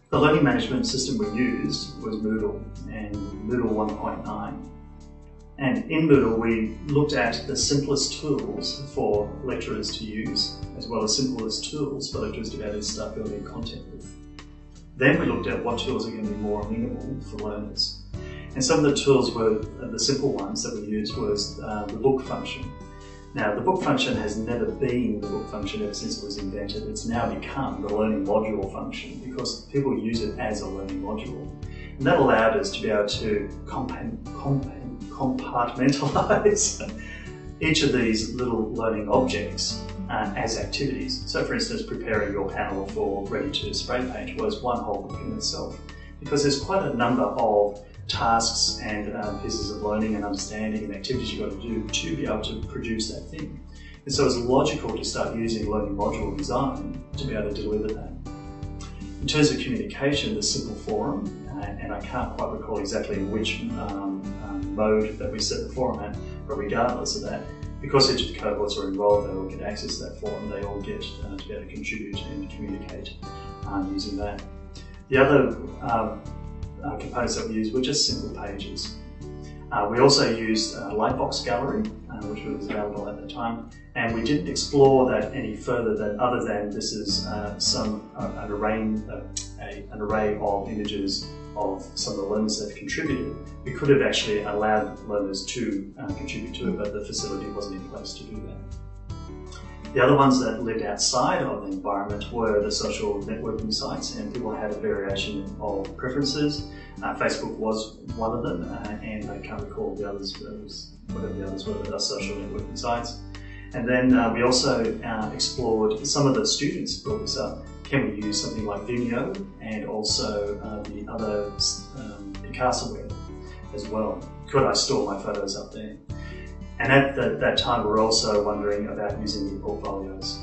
The learning management system we used was Moodle and Moodle 1.9. And in Moodle, we looked at the simplest tools for lecturers to use, as well as simplest tools for lecturers to be able to start building content with. Then we looked at what tools are going to be more amenable for learners. And some of the tools were, the simple ones that we used was the book function. Now, the book function has never been the book function ever since it was invented. It's now become the learning module function because people use it as a learning module. And that allowed us to be able to compartmentalize each of these little learning objects as activities. So for instance, preparing your panel for Ready to Spray Paint was one whole book in itself, because there's quite a number of tasks and pieces of learning and understanding and activities you've got to do to be able to produce that thing. And so it's logical to start using learning module design to be able to deliver that. In terms of communication, the simple forum, and I can't quite recall exactly in which mode that we set the forum at, but regardless of that, because each of the cohorts are involved, they all get access to that forum, they all get to be able to contribute and communicate using that. The other components that we used were just simple pages. We also used Lightbox Gallery, which was available at the time, and we didn't explore that any further than other than this is an array of images of some of the learners that have contributed. We could have actually allowed learners to contribute to it, but the facility wasn't in place to do that. The other ones that lived outside of the environment were the social networking sites, and people had a variation of preferences. Facebook was one of them, and I can't recall the others, whatever the others were, but our social networking sites. And then we also explored, some of the students brought this up, can we use something like Vimeo and also the other Picasaware as well? Could I store my photos up there? And at that time, we were also wondering about using the portfolios.